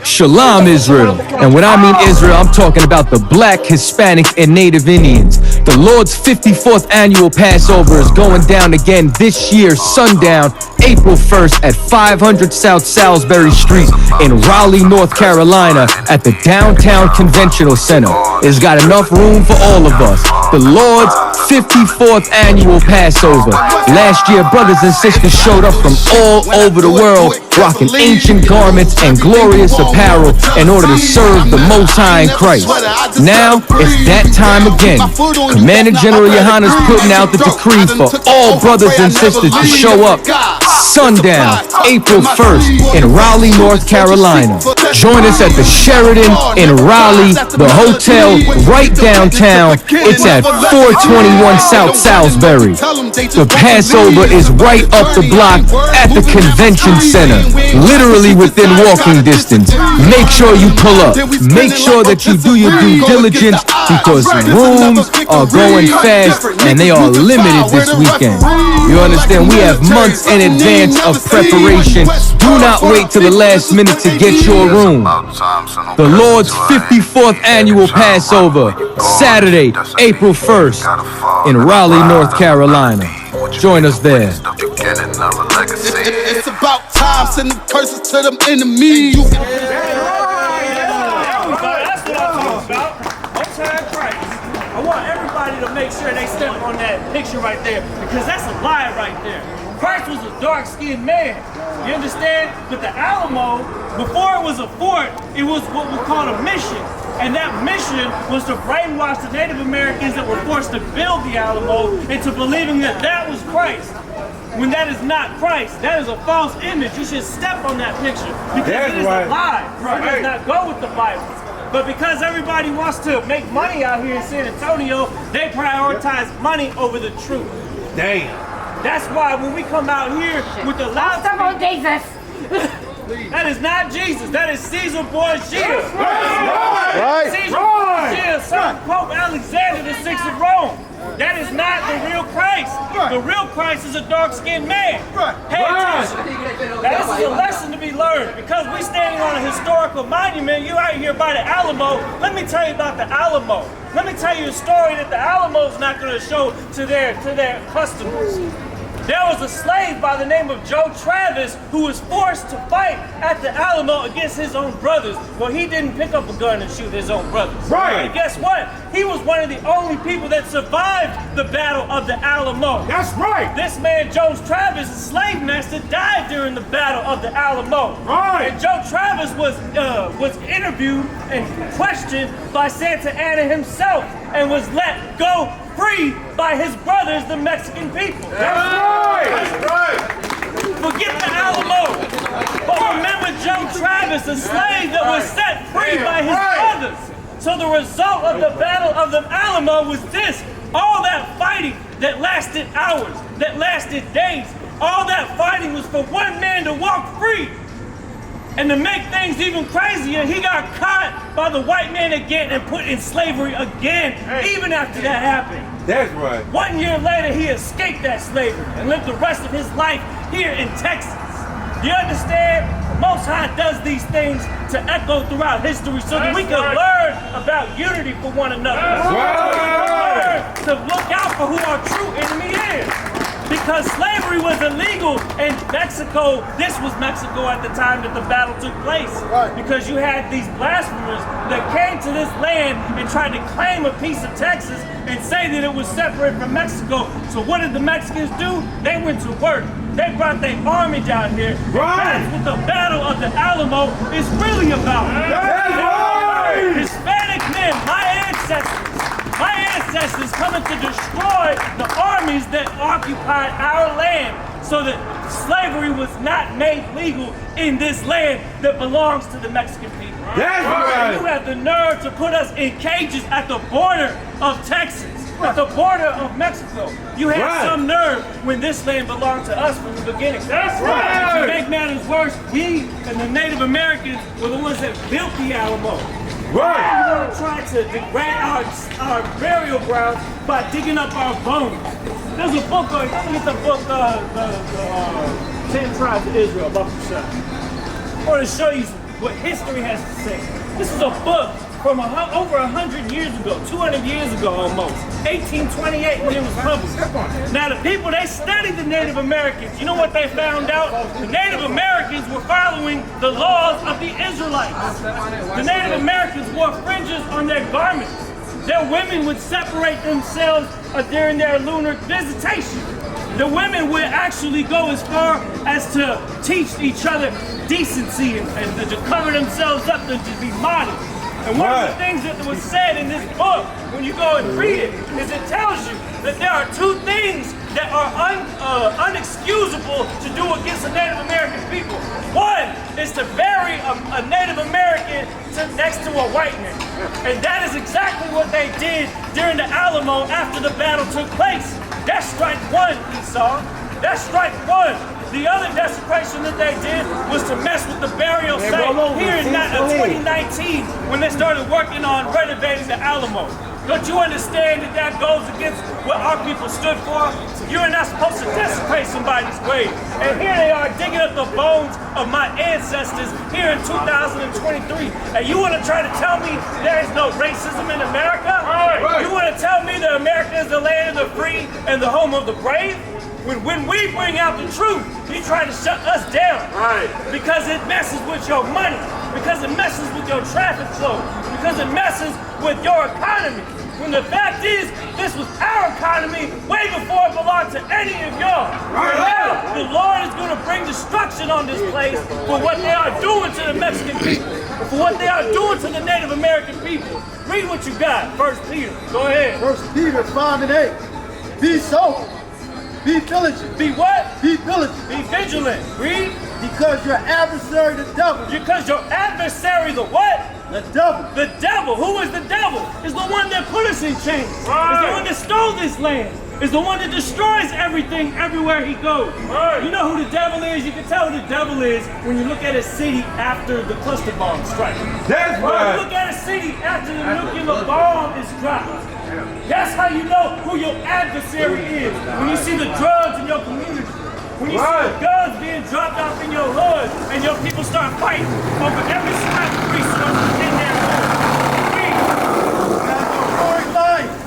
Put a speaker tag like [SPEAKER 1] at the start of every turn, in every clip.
[SPEAKER 1] Shalom, Israel. And when I mean Israel, I'm talking about the Black, Hispanic, and Native Indians. The Lord's 54th annual Passover is going down again this year, sundown, April 1st at 500 South Salisbury Street in Raleigh, North Carolina at the Downtown Conventional Center. It's got enough room for all of us. The Lord's 54th annual Passover. Last year, brothers and sisters showed up from all over the world, rocking ancient garments and glorious apparel in order to serve the Most High in Christ. Now, it's that time again. Commander General Yohana's putting out the decree for all brothers and sisters to show up sundown, April 1st in Raleigh, North Carolina. Join us at the Sheraton in Raleigh, the hotel right downtown. It's at 421 South Salisbury. The Passover is right up the block at the convention center, literally within walking distance. Make sure you pull up. Make sure that you do your due diligence because rooms are going fast and they are limited this weekend. You understand? We have months in advance of preparation. Do not wait till the last minute to get your room. The Lord's 54th annual Passover, Saturday, April 1st in Raleigh, North Carolina. Join us there.
[SPEAKER 2] It's about time, sending curses to them enemies.
[SPEAKER 3] That's what I'm talking about. Most High Christ. I want everybody to make sure they step on that picture right there because that's a lie right there. Christ was a dark-skinned man. You understand? But the Alamo, before it was a fort, it was what we call a mission. And that mission was to brainwash the Native Americans that were forced to build the Alamo into believing that that was Christ. When that is not Christ, that is a false image. You should step on that picture because it is a lie. It does not go with the Bible. But because everybody wants to make money out here in San Antonio, they prioritize money over the truth.
[SPEAKER 4] Damn.
[SPEAKER 3] That's why when we come out here with the loudspeaker,
[SPEAKER 5] Jesus.
[SPEAKER 3] that is not Jesus. That is Caesar Borgia.
[SPEAKER 2] Right.
[SPEAKER 3] Caesar Borgia, son of Pope Alexander VI of Rome. That is not the real Christ. The real Christ is a dark-skinned man. Pay attention. Now, this is a lesson to be learned. Because we're standing on a historical monument, you out here by the Alamo. Let me tell you about the Alamo. Let me tell you a story that the Alamo is not going to show to their customers. There was a slave by the name of Joe Travis who was forced to fight at the Alamo against his own brothers. Well, he didn't pick up a gun and shoot his own brothers.
[SPEAKER 4] Right.
[SPEAKER 3] And guess what? He was one of the only people that survived the Battle of the Alamo.
[SPEAKER 4] That's right.
[SPEAKER 3] This man, Joe Travis, a slave master, died during the Battle of the Alamo.
[SPEAKER 4] Right.
[SPEAKER 3] And Joe Travis was interviewed and questioned by Santa Anna himself and was let go free by his brothers, the Mexican people.
[SPEAKER 4] That's right. That's right.
[SPEAKER 3] Forget the Alamo. But remember Joe Travis, a slave that was set free by his brothers. So the result of the Battle of the Alamo was this. All that fighting that lasted hours, that lasted days, all that fighting was for one man to walk free. And to make things even crazier, he got caught by the white man again and put in slavery again, even after that happened.
[SPEAKER 4] That's right.
[SPEAKER 3] 1 year later, he escaped that slavery and lived the rest of his life here in Texas. You understand? Most High does these things to echo throughout history so that we can learn about unity for one another. Learn to look out for who our true enemy is. Because slavery was illegal in Mexico. This was Mexico at the time that the battle took place.
[SPEAKER 2] Right.
[SPEAKER 3] Because you had these blasphemers that came to this land and tried to claim a piece of Texas and say that it was separate from Mexico. So what did the Mexicans do? They went to work. They brought their army down here.
[SPEAKER 4] Right.
[SPEAKER 3] That's what the Battle of the Alamo is really about.
[SPEAKER 4] That's right.
[SPEAKER 3] Hispanic men, my ancestors coming to destroy the armies that occupied our land so that slavery was not made legal in this land that belongs to the Mexican people.
[SPEAKER 4] That's right.
[SPEAKER 3] You have the nerve to put us in cages at the border of Texas, at the border of Mexico. You had some nerve when this land belonged to us from the beginning.
[SPEAKER 4] That's right.
[SPEAKER 3] To make matters worse, we and the Native Americans were the ones that built the Alamo.
[SPEAKER 4] Right.
[SPEAKER 3] We're going to try to degrade our burial grounds by digging up our bones. There's a book, let me get the book, the 10 Tribes of Israel, Buffalo Shah. I want to show you some what history has to say. This is a book from over 100 years ago, 200 years ago almost, 1828 when it was published. Now the people, they studied the Native Americans. You know what they found out? The Native Americans were following the laws of the Israelites. The Native Americans wore fringes on their garments. Their women would separate themselves during their lunar visitation. The women would actually go as far as to teach each other decency and to cover themselves up, to be modest. And one of the things that was said in this book, when you go and read it, is it tells you that there are two things that are unexcusable to do against the Native American people. One is to bury a Native American next to a white man. And that is exactly what they did during the Alamo after the battle took place. That's strike one, Esau. That's strike one. The other desecration that they did was to mess with the burial site here in 2019 when they started working on renovating the Alamo. Don't you understand that that goes against what our people stood for? You are not supposed to desecrate somebody's grave. And here they are digging up the bones of my ancestors here in 2023. And you want to try to tell me there is no racism in America? You want to tell me that America is the land of the free and the home of the brave? When we bring out the truth, you try to shut us down. Because it messes with your money. Because it messes with your traffic flow. Because it messes with your economy. When the fact is, this was our economy way before it belonged to any of y'all. And now, the Lord is going to bring destruction on this place for what they are doing to the Mexican people. For what they are doing to the Native American people. Read what you got, 1 Peter. Go ahead.
[SPEAKER 5] 1 Peter 5 and 8. Be sober. Be vigilant.
[SPEAKER 3] Be what?
[SPEAKER 5] Be vigilant.
[SPEAKER 3] Be vigilant. Read.
[SPEAKER 5] Because your adversary, the devil.
[SPEAKER 3] Because your adversary, the what?
[SPEAKER 5] The devil.
[SPEAKER 3] The devil. Who is the devil? Is the one that put us in chains. Is the one that stole this land. Is the one that destroys everything everywhere he goes. You know who the devil is? You can tell who the devil is when you look at a city after the cluster bomb strike.
[SPEAKER 4] That's right.
[SPEAKER 3] You look at a city after the nuclear bomb is dropped. That's how you know who your adversary is. When you see the drugs in your community. When you see the guns being dropped off in your hood and your people start fighting over every scrap resource in their hood.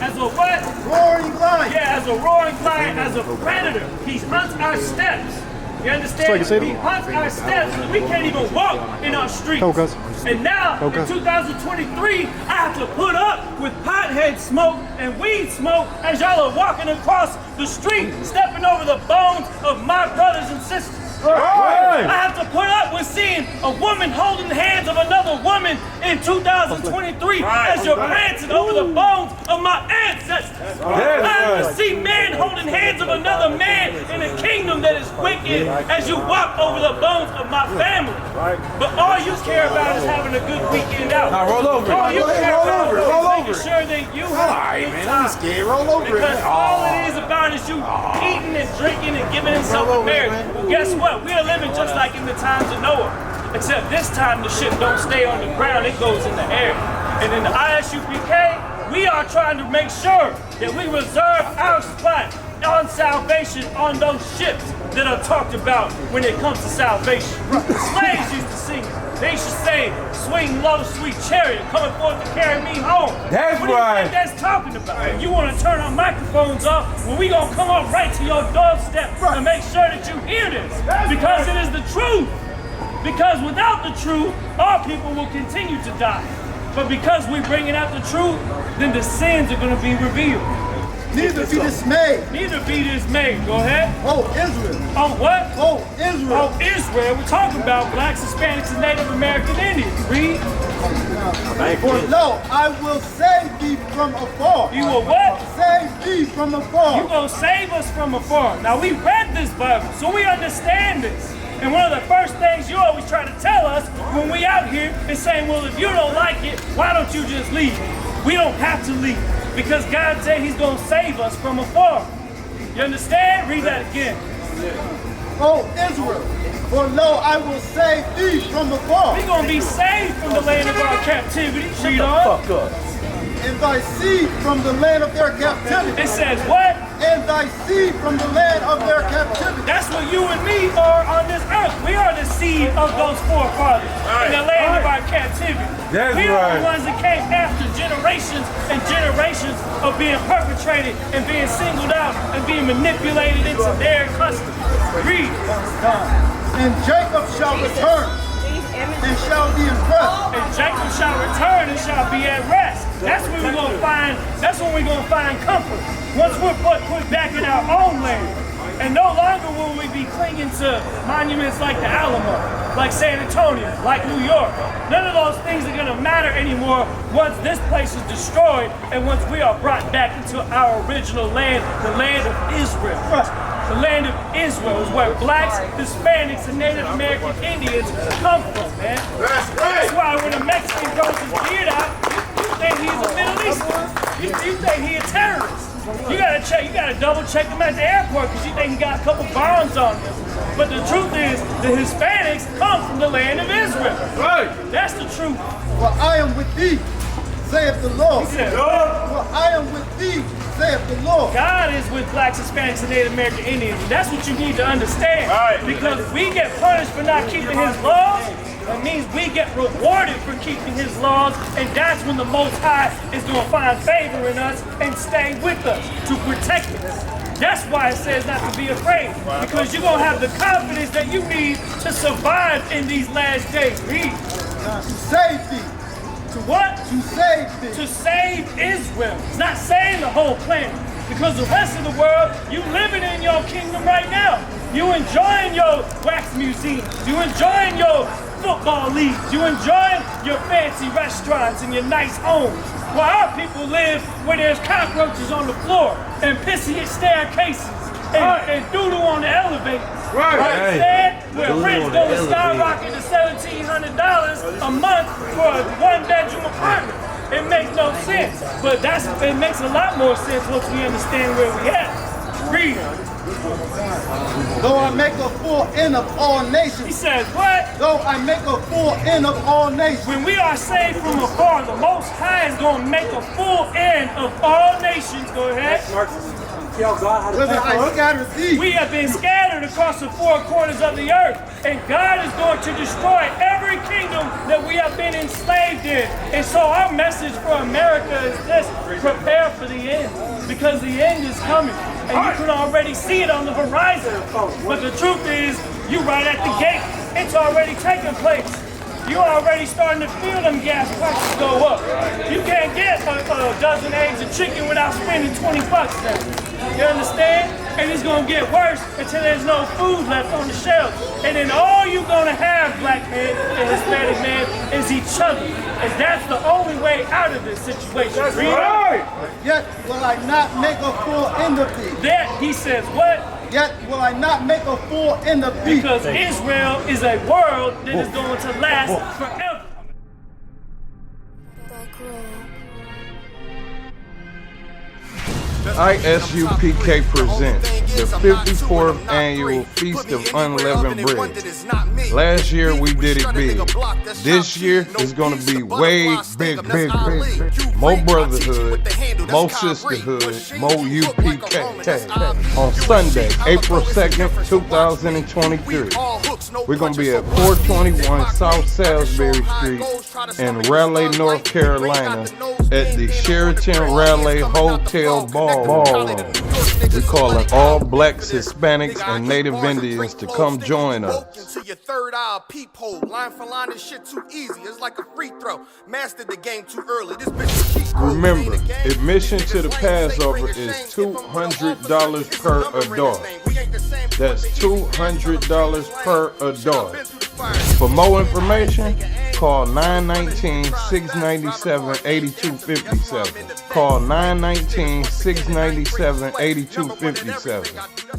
[SPEAKER 3] As a what?
[SPEAKER 5] Roaring lion.
[SPEAKER 3] Yeah, as a roaring lion, as a predator. He hunts our steps. You understand? He hunts our steps so we can't even walk in our streets. And now, in 2023, I have to put up with pothead smoke and weed smoke as y'all are walking across the street, stepping over the bones of my brothers and sisters. I have to put up with seeing a woman holding the hands of another woman in 2023 as you're prancing over the bones of my ancestors. I have to see men holding hands of another man in a kingdom that is wicked as you walk over the bones of my family. But all you care about is having a good weekend out.
[SPEAKER 4] Now roll over.
[SPEAKER 3] All you care about is making
[SPEAKER 4] it.
[SPEAKER 3] sure that you have a good time. Because all it is about is you eating and drinking and giving himself a marriage. Well, guess what? We are living just like in the times of Noah. Except this time the ship don't stay on the ground, it goes in the air. And in the Isupk, we are trying to make sure that we reserve our spot on salvation on those ships that are talked about when it comes to salvation. The slaves used to sing it. They should say, swing low, sweet chariot, coming forth to carry me home.
[SPEAKER 4] That's
[SPEAKER 3] what do you think that's talking about? If you want to turn our microphones off, well, we gonna come up right to your doorstep and make sure that you hear this. Because it is the truth. Because without the truth, our people will continue to die. But because we're bringing out the truth, then the sins are gonna be revealed.
[SPEAKER 5] Neither be dismayed.
[SPEAKER 3] Neither be dismayed. Go ahead.
[SPEAKER 5] Oh, Israel.
[SPEAKER 3] Oh, what?
[SPEAKER 5] Oh, Israel.
[SPEAKER 3] Oh, Israel. We're talking about blacks, Hispanics, and Native American Indians. Read.
[SPEAKER 5] For lo, I will save thee from afar.
[SPEAKER 3] You will what?
[SPEAKER 5] Save thee from afar.
[SPEAKER 3] You gonna save us from afar. Now, we read this Bible, so we understand this. And one of the first things you always try to tell us when we out here is saying, well, if you don't like it, why don't you just leave? We don't have to leave. Because God said he's going to save us from afar. You understand? Read that again.
[SPEAKER 5] Oh, Israel, for lo, I will save thee from afar.
[SPEAKER 3] We're going to be saved from the land of our captivity. Read on.
[SPEAKER 5] And thy seed from the land of their captivity.
[SPEAKER 3] It says what?
[SPEAKER 5] and thy seed from the land of their captivity.
[SPEAKER 3] That's what you and me are on this earth. We are the seed of those forefathers in the land of our captivity.
[SPEAKER 4] That's
[SPEAKER 3] We are the
[SPEAKER 4] right.
[SPEAKER 3] ones that came after generations and generations of being perpetrated and being singled out and being manipulated into their customs. Read.
[SPEAKER 5] And Jacob shall return and shall be impressed.
[SPEAKER 3] And Jacob shall return and shall be at rest. That's when we're gonna find. That's when we're gonna find comfort. Once we're put back in our own land, and no longer will we be clinging to monuments like the ALAMO, like San Antonio, like New York. None of those things are gonna matter anymore once this place is destroyed and once we are brought back into our original land, the land of Israel. The land of Israel is where blacks, Hispanics, and Native American Indians come from, man. That's why when a Mexican grows his beard out, you think he's a Middle Eastern. You think he's a terrorist. You gotta double check him at the airport because you think he got a couple bombs on him. But the truth is, the Hispanics come from the land of Israel.
[SPEAKER 4] Right.
[SPEAKER 3] That's the truth.
[SPEAKER 5] For I am with thee, saith the Lord.
[SPEAKER 3] He said,
[SPEAKER 5] For I am with thee, saith the Lord.
[SPEAKER 3] God is with blacks, Hispanics, and Native American Indians. And that's what you need to understand. Because we get punished for not keeping his laws. That means we get rewarded for keeping his laws, and that's when the Most High is going to find favor in us and stay with us to protect us. That's why it says not to be afraid, because you're going to have the confidence that you need to survive in these last days. Read.
[SPEAKER 5] To save thee.
[SPEAKER 3] To what?
[SPEAKER 5] To save thee.
[SPEAKER 3] To save Israel. It's not saying the whole planet, because the rest of the world, you living in your kingdom right now. You enjoying your wax museums. You enjoying your football leagues. You enjoying your fancy restaurants and your nice homes. While our people live where there's cockroaches on the floor and pissy staircases and doodle on the elevators.
[SPEAKER 4] Right.
[SPEAKER 3] Instead, where rent's going to skyrocket to $1,700 a month for a one-bedroom apartment. It makes no sense, but it makes a lot more sense once we understand where we at. Read.
[SPEAKER 5] Though I make a full end of all
[SPEAKER 3] He
[SPEAKER 5] nations.
[SPEAKER 3] says, what?
[SPEAKER 5] Though I make a full end of all nations.
[SPEAKER 3] When we are saved from afar, the Most High is going to make a full end of all nations. Go ahead.
[SPEAKER 5] Whither I scatter thee.
[SPEAKER 3] We have been scattered across the four corners of the earth, and God is going to destroy every kingdom that we have been enslaved in. And so our message for America is this: prepare for the end, because the end is coming, and you can already see it on the horizon. But the truth is, you right at the gate. It's already taking place. You're already starting to feel them gas prices go up. You can't get a dozen eggs of chicken without spending 20 bucks now. You understand? And it's gonna get worse until there's no food left on the shelf. And then all you're gonna have, black man and Hispanic man, is each other. And that's the only way out of this situation.
[SPEAKER 4] Right.
[SPEAKER 5] Yet will I not make a full end of thee.
[SPEAKER 3] That, he says, what?
[SPEAKER 5] Yet will I not make a full end of thee.
[SPEAKER 3] Because Israel is a world that is going to last forever.
[SPEAKER 6] Isupk presents the 54th annual Feast of Unleavened Bread. Last year we did it big. This year is going to be way big. More brotherhood, more sisterhood, more UPK. On Sunday, April 2nd, 2023, we're going to be at 421 South Salisbury Street in Raleigh, North Carolina at the Sheraton Raleigh Hotel Ballroom. We're calling all blacks, Hispanics, and Native Indians to come join us.
[SPEAKER 7] To your third eye peephole, line for line, this shit too easy. It's like a free throw. Mastered the game too early. This bitch is cheat code.
[SPEAKER 6] Remember, admission to the Passover is $200 per adult. That's $200 per adult. For more information, call 919-697-8257. Call 919-697-8257.